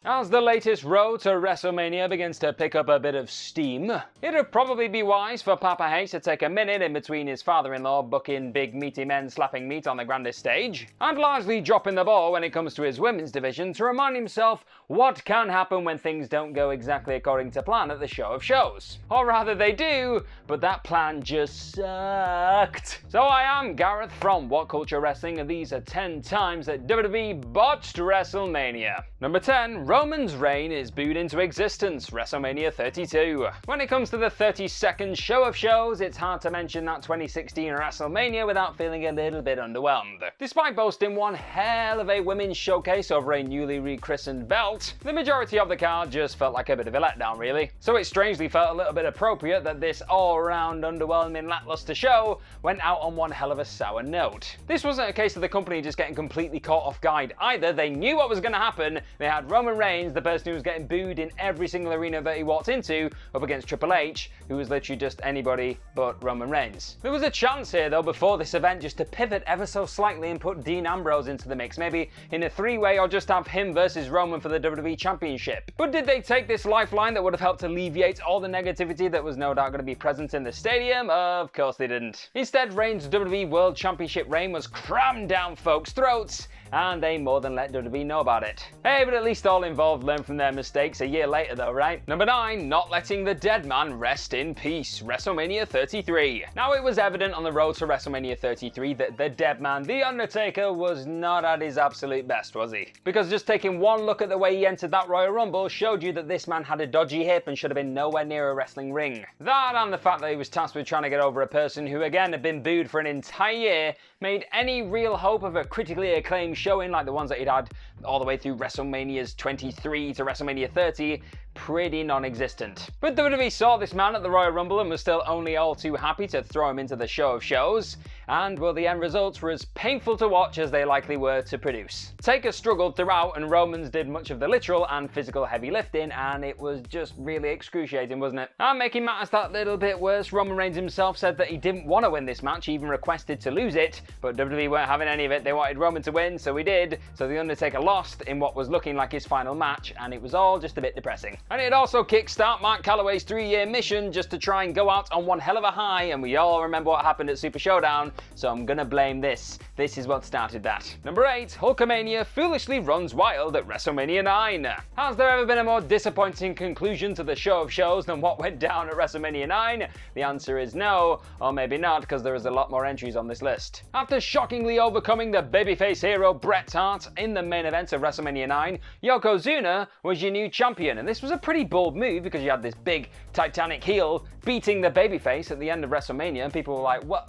As the latest road to WrestleMania begins to pick up a bit of steam, it'd probably be wise for Papa H to take a minute in between his father-in-law booking big meaty men slapping meat on the grandest stage, and largely dropping the ball when it comes to his women's division to remind himself what can happen when things don't go exactly according to plan at the show of shows. Or rather they do, but that plan just sucked. So I am Gareth from What Culture Wrestling, and these are 10 times that WWE botched WrestleMania. Number 10, Roman's reign is booed into existence, WrestleMania 32. When it comes to the 32nd show of shows, it's hard to mention that 2016 WrestleMania without feeling a little bit underwhelmed. Despite boasting one hell of a women's showcase over a newly rechristened belt, the majority of the card just felt like a bit of a letdown really. So it strangely felt a little bit appropriate that this all-round underwhelming lackluster show went out on one hell of a sour note. This wasn't a case of the company just getting completely caught off guard either. They knew what was going to happen. They had Roman Reigns, the person who was getting booed in every single arena that he walked into, up against Triple H, who was literally just anybody but Roman Reigns. There was a chance here though before this event just to pivot ever so slightly and put Dean Ambrose into the mix, maybe in a three-way or just have him versus Roman for the WWE Championship. But did they take this lifeline that would have helped alleviate all the negativity that was no doubt going to be present in the stadium? Of course they didn't. Instead, Reigns' WWE World Championship reign was crammed down folks' throats, and they more than let WWE know about it. Hey, but at least all involved learned from their mistakes a year later though, right? Number 9, not letting the dead man rest in peace, WrestleMania 33. Now it was evident on the road to WrestleMania 33 that the dead man, The Undertaker, was not at his absolute best, was he? Because just taking one look at the way he entered that Royal Rumble showed you that this man had a dodgy hip and should have been nowhere near a wrestling ring. That and the fact that he was tasked with trying to get over a person who again had been booed for an entire year made any real hope of a critically acclaimed showing like the ones that he'd had all the way through WrestleMania's 23 to WrestleMania 30 pretty non-existent. But WWE saw this man at the Royal Rumble and was still only all too happy to throw him into the show of shows, and well, the end results were as painful to watch as they likely were to produce. Taker struggled throughout and Romans did much of the literal and physical heavy lifting, and it was just really excruciating, wasn't it? And making matters that little bit worse, Roman Reigns himself said that he didn't want to win this match, he even requested to lose it, but WWE weren't having any of it. They wanted Roman to win, so he did. So The Undertaker lost in what was looking like his final match, and it was all just a bit depressing. And it also kickstart Mark Calloway's 3-year mission just to try and go out on one hell of a high, and we all remember what happened at Super Showdown, so I'm gonna blame this. This is what started that. Number 8, Hulkamania foolishly runs wild at WrestleMania 9. Has there ever been a more disappointing conclusion to the show of shows than what went down at WrestleMania 9? The answer is no, or maybe not, because there is a lot more entries on this list. After shockingly overcoming the babyface hero Bret Hart in the main event of WrestleMania 9, Yokozuna was your new champion, and this was a pretty bold move because you had this big Titanic heel beating the babyface at the end of WrestleMania, and people were like, what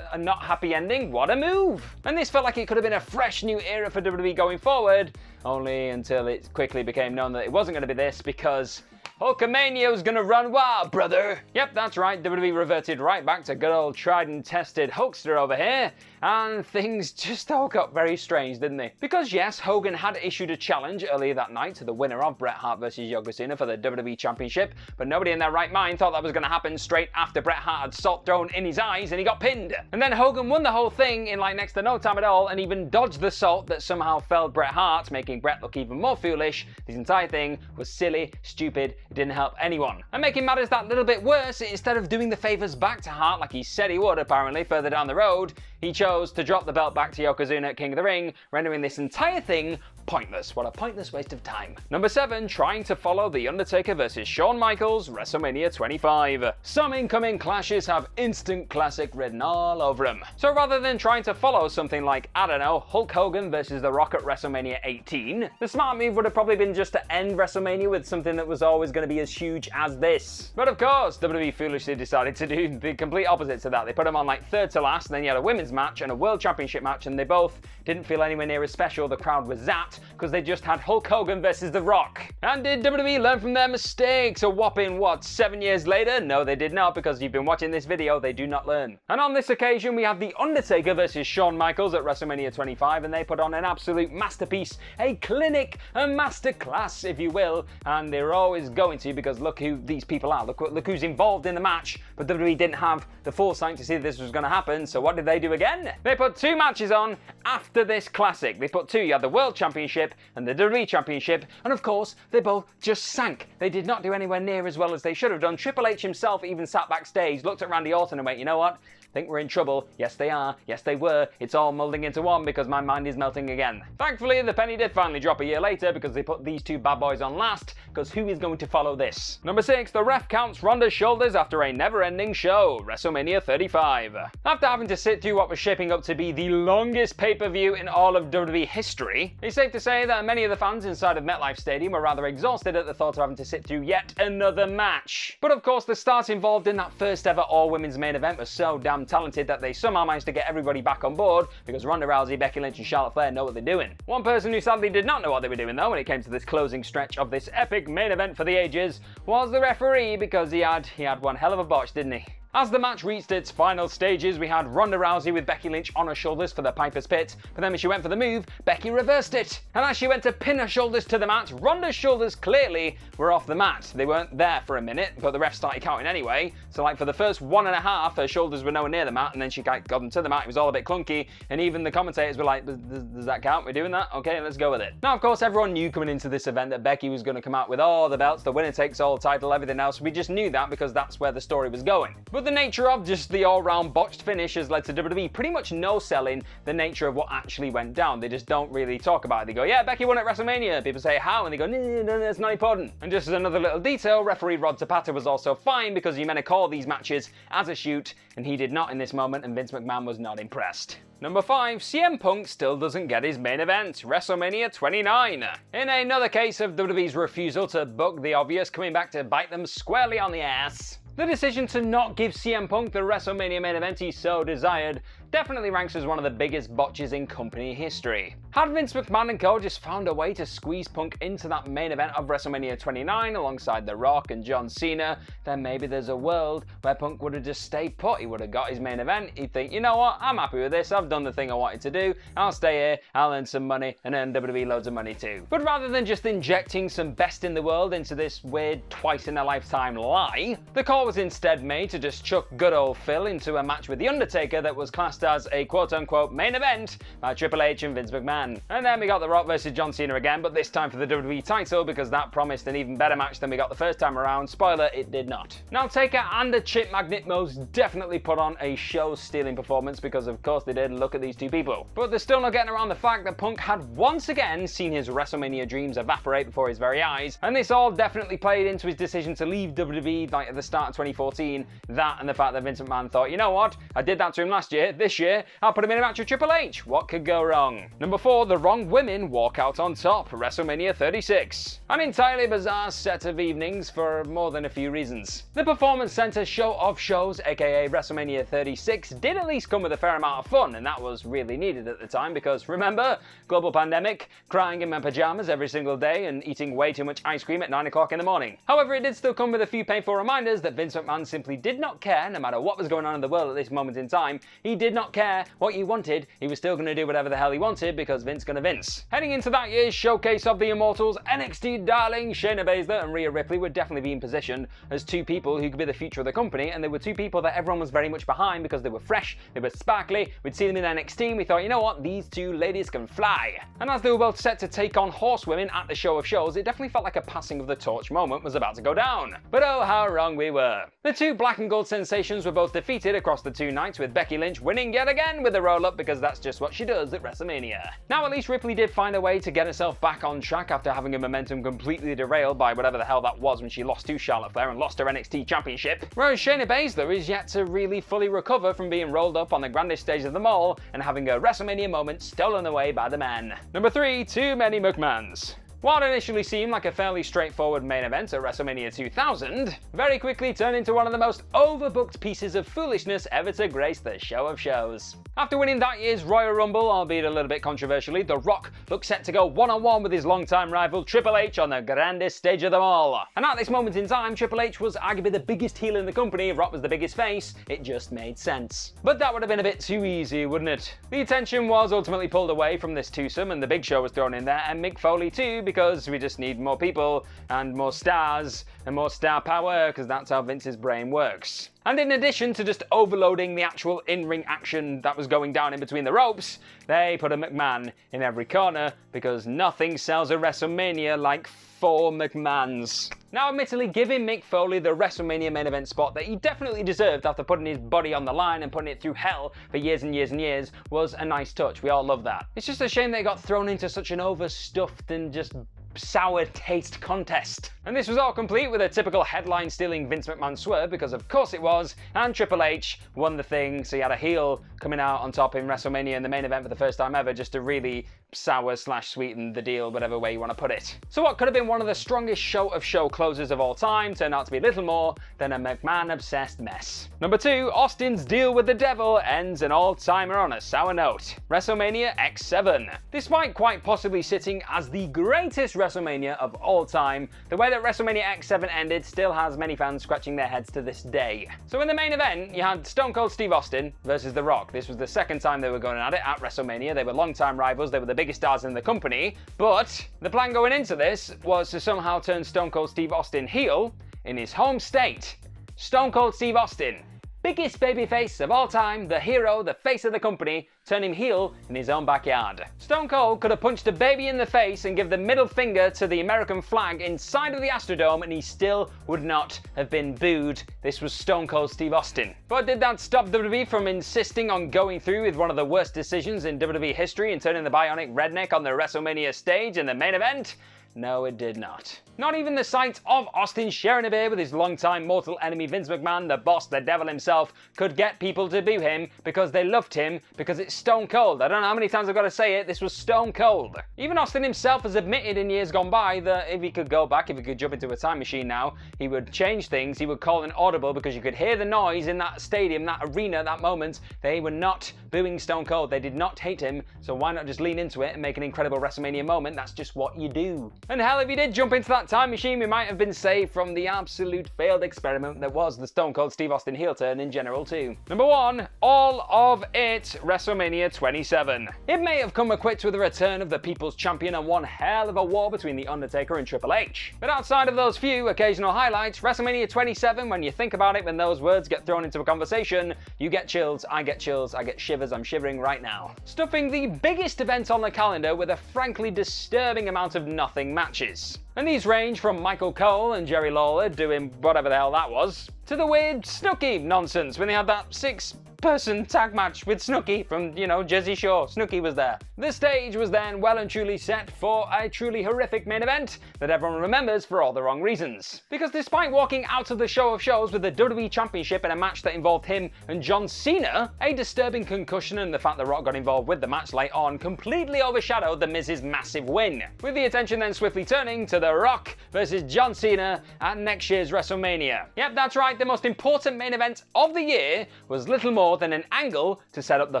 a not happy ending? What a move! And this felt like it could have been a fresh new era for WWE going forward, only until it quickly became known that it wasn't going to be this because Hulkamania was gonna run wild, brother! Yep, that's right, WWE reverted right back to good old tried and tested Hulkster over here, and things just all got very strange, didn't they? Because yes, Hogan had issued a challenge earlier that night to the winner of Bret Hart vs Yokozuna for the WWE Championship, but nobody in their right mind thought that was gonna happen straight after Bret Hart had salt thrown in his eyes and he got pinned. And then Hogan won the whole thing in like next to no time at all, and even dodged the salt that somehow felled Bret Hart, making Bret look even more foolish. This entire thing was silly, stupid, it didn't help anyone. And making matters that little bit worse, instead of doing the favors back to Hart like he said he would apparently further down the road, he chose to drop the belt back to Yokozuna at King of the Ring, rendering this entire thing pointless. What a pointless waste of time. Number 7, trying to follow The Undertaker vs Shawn Michaels, WrestleMania 25. Some incoming clashes have instant classic written all over them. So rather than trying to follow something like, I don't know, Hulk Hogan versus The Rock at WrestleMania 18, the smart move would have probably been just to end WrestleMania with something that was always going to be as huge as this. But of course, WWE foolishly decided to do the complete opposite to that. They put them on like third to last, and then you had a women's match and a World Championship match, and they both didn't feel anywhere near as special. The crowd was zapped because they just had Hulk Hogan versus The Rock. And did WWE learn from their mistakes a whopping, 7 years later? No, they did not, because you've been watching this video, they do not learn. And on this occasion, we have The Undertaker versus Shawn Michaels at WrestleMania 25, and they put on an absolute masterpiece, a clinic, a masterclass, if you will, and they're always going going to, because look who these people are. Look who's involved in the match. But WWE didn't have the foresight to see that this was going to happen. So what did they do again? They put 2 matches on after this classic. They put 2. You had the World Championship and the WWE Championship. And of course, they both just sank. They did not do anywhere near as well as they should have done. Triple H himself even sat backstage, looked at Randy Orton and went, you know what? Think we're in trouble. Yes, they are. Yes, they were. It's all molding into one because my mind is melting again. Thankfully, the penny did finally drop a year later because they put these 2 bad boys on last, because who is going to follow this? Number 6, the ref counts Ronda's shoulders after a never-ending show, WrestleMania 35. After having to sit through what was shaping up to be the longest pay-per-view in all of WWE history, it's safe to say that many of the fans inside of MetLife Stadium were rather exhausted at the thought of having to sit through yet another match. But of course, the stars involved in that first ever all-women's main event was so damn talented that they somehow managed to get everybody back on board, because Ronda Rousey, Becky Lynch and Charlotte Flair know what they're doing. One person who sadly did not know what they were doing though when it came to this closing stretch of this epic main event for the ages was the referee, because he had one hell of a botch, didn't he? As the match reached its final stages, we had Ronda Rousey with Becky Lynch on her shoulders for the Piper's Pit, but then when she went for the move, Becky reversed it. And as she went to pin her shoulders to the mat, Ronda's shoulders clearly were off the mat. They weren't there for a minute, but the ref started counting anyway. So like for the first 1.5, her shoulders were nowhere near the mat, and then she got them to the mat. It was all a bit clunky, and even the commentators were like, does that count? We're doing that? Okay, let's go with it. Now, of course, everyone knew coming into this event that Becky was going to come out with all the belts, the winner takes all title, everything else. We just knew that because that's where the story was going. But the nature of just the all-round botched finish has led to WWE pretty much no-selling the nature of what actually went down. They just don't really talk about it. They go, yeah, Becky won at WrestleMania. People say, how? And they go, no, that's not important. And just as another little detail, referee Rod Zapata was also fine because he meant to call these matches as a shoot, and he did not in this moment, and Vince McMahon was not impressed. Number 5, CM Punk still doesn't get his main event, WrestleMania 29. In another case of WWE's refusal to book the obvious, coming back to bite them squarely on the ass, the decision to not give CM Punk the WrestleMania main event he so desired definitely ranks as one of the biggest botches in company history. Had Vince McMahon and co just found a way to squeeze Punk into that main event of WrestleMania 29 alongside The Rock and John Cena, then maybe there's a world where Punk would have just stayed put. He would have got his main event. He'd think, you know what, I'm happy with this. I've done the thing I wanted to do. I'll stay here, I'll earn some money, and earn WWE loads of money too. But rather than just injecting some best in the world into this weird twice-in-a-lifetime lie, the call was instead made to just chuck good old Phil into a match with The Undertaker that was classed as a quote-unquote main event by Triple H and Vince McMahon. And then we got The Rock versus John Cena again, but this time for the WWE title, because that promised an even better match than we got the first time around. Spoiler, it did not. Now, Taker and the Chip Magnet most definitely put on a show-stealing performance, because of course they did. Look at these 2 people. But they're still not getting around the fact that Punk had once again seen his WrestleMania dreams evaporate before his very eyes, and this all definitely played into his decision to leave WWE like at the start of 2014. That and the fact that Vince McMahon thought, you know what, I did that to him last year, this year, I'll put him in a match with Triple H. What could go wrong? Number 4, the wrong women walk out on top, WrestleMania 36. An entirely bizarre set of evenings for more than a few reasons. The Performance Center show of shows, aka WrestleMania 36, did at least come with a fair amount of fun, and that was really needed at the time because, remember, global pandemic, crying in my pajamas every single day and eating way too much ice cream at 9 o'clock in the morning. However, it did still come with a few painful reminders that Vince McMahon simply did not care, no matter what was going on in the world at this moment in time. He did not care what you wanted, he was still going to do whatever the hell he wanted because Vince gonna Vince. Heading into that year's showcase of the Immortals, NXT darling Shayna Baszler and Rhea Ripley would definitely be in position as 2 people who could be the future of the company, and they were 2 people that everyone was very much behind because they were fresh, they were sparkly, we'd see them in NXT and we thought, you know what, these 2 ladies can fly. And as they were both set to take on horsewomen at the show of shows, it definitely felt like a passing of the torch moment was about to go down. But oh, how wrong we were. The 2 black and gold sensations were both defeated across the 2 nights, with Becky Lynch winning yet again with a roll-up because that's just what she does at WrestleMania. Now, at least Ripley did find a way to get herself back on track after having her momentum completely derailed by whatever the hell that was when she lost to Charlotte Flair and lost her NXT Championship. Whereas Shayna Baszler is yet to really fully recover from being rolled up on the grandest stage of them all and having a WrestleMania moment stolen away by the man. Number 3, too many McMahons. What initially seemed like a fairly straightforward main event at WrestleMania 2000 very quickly turned into one of the most overbooked pieces of foolishness ever to grace the show of shows. After winning that year's Royal Rumble, albeit a little bit controversially, The Rock looked set to go one-on-one with his longtime rival Triple H on the grandest stage of them all. And at this moment in time, Triple H was arguably the biggest heel in the company, Rock was the biggest face. It just made sense. But that would have been a bit too easy, wouldn't it? The attention was ultimately pulled away from this twosome, and the Big Show was thrown in there, and Mick Foley too, because we just need more people and more stars and more star power, because that's how Vince's brain works. And in addition to just overloading the actual in-ring action that was going down in between the ropes, they put a McMahon in every corner, because nothing sells a WrestleMania like 4 McMahons. Now, admittedly, giving Mick Foley the WrestleMania main event spot that he definitely deserved after putting his body on the line and putting it through hell for years and years and years was a nice touch. We all love that. It's just a shame they got thrown into such an overstuffed and just sour taste contest. And this was all complete with a typical headline-stealing Vince McMahon swerve, because of course it was, and Triple H won the thing, so you had a heel coming out on top in WrestleMania in the main event for the first time ever, just to really sour/sweeten the deal, whatever way you want to put it. So what could have been one of the strongest show closers of all time turned out to be little more than a McMahon-obsessed mess. Number 2, Austin's deal with the devil ends an all-timer on a sour note. WrestleMania X7. Despite quite possibly sitting as the greatest WrestleMania of all time, the way that WrestleMania X7 ended still has many fans scratching their heads to this day. So in the main event, you had Stone Cold Steve Austin versus The Rock. This was the second time they were going at it at WrestleMania. They were long-time rivals, they were the biggest stars in the company, but the plan going into this was to somehow turn Stone Cold Steve Austin heel in his home state. Stone Cold Steve Austin, biggest babyface of all time, the hero, the face of the company, turn him heel in his own backyard. Stone Cold could have punched a baby in the face and give the middle finger to the American flag inside of the Astrodome, and he still would not have been booed. This was Stone Cold Steve Austin. But did that stop WWE from insisting on going through with one of the worst decisions in WWE history and turning the bionic redneck on the WrestleMania stage in the main event? No, it did not. Not even the sight of Austin sharing a beer with his longtime mortal enemy Vince McMahon, the boss, the devil himself, could get people to boo him because they loved him, because it's Stone Cold. I don't know how many times I've got to say it, this was Stone Cold. Even Austin himself has admitted in years gone by that if he could go back, if he could jump into a time machine now, he would change things, he would call an audible, because you could hear the noise in that stadium, that arena at that moment. They were not booing Stone Cold, they did not hate him, so why not just lean into it and make an incredible WrestleMania moment? That's just what you do. And hell, if you did jump into that time machine, we might have been saved from the absolute failed experiment that was the Stone Cold Steve Austin heel turn in general too. Number 1, all of it, WrestleMania 27. It may have come equipped with the return of the People's Champion and one hell of a war between The Undertaker and Triple H. But outside of those few occasional highlights, WrestleMania 27, when you think about it, when those words get thrown into a conversation, you get chills, I get shivers, I'm shivering right now. Stuffing the biggest event on the calendar with a frankly disturbing amount of nothing matches. And these range from Michael Cole and Jerry Lawler doing whatever the hell that was, to the weird Snooki nonsense when they had that 6-person tag match with Snooki from, Jersey Shore. Snooki was there. The stage was then well and truly set for a truly horrific main event that everyone remembers for all the wrong reasons. Because despite walking out of the show of shows with the WWE Championship in a match that involved him and John Cena, a disturbing concussion and the fact that Rock got involved with the match late on completely overshadowed The Miz's massive win, with the attention then swiftly turning to The Rock versus John Cena at next year's WrestleMania. Yep, that's right, the most important main event of the year was little more than an angle to set up the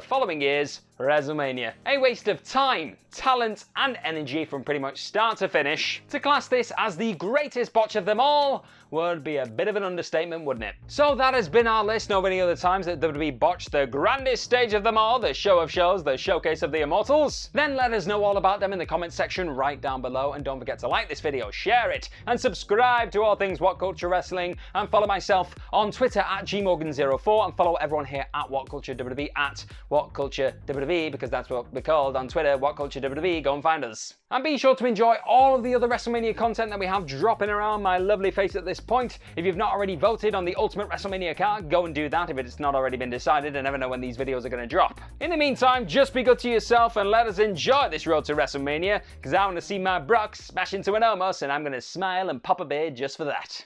following year's WrestleMania. A waste of time, talent, and energy from pretty much start to finish. To class this as the greatest botch of them all would be a bit of an understatement, wouldn't it? So that has been our list of any other times that WWE botched the grandest stage of them all, the show of shows, the showcase of the immortals. Then let us know all about them in the comment section right down below, and don't forget to like this video, share it, and subscribe to all things What Culture Wrestling, and follow myself on Twitter at gmorgan04, and follow everyone here at What Culture WWE at What Culture WWE, because that's what we're called on Twitter, What Culture WWE. Go and find us. And be sure to enjoy all of the other WrestleMania content that we have dropping around my lovely face at this point. If you've not already voted on the Ultimate WrestleMania card, go and do that if it's not already been decided. I never know when these videos are going to drop. In the meantime, just be good to yourself and let us enjoy this road to WrestleMania, because I want to see my Brock smash into an Omos, and I'm going to smile and pop a beer just for that.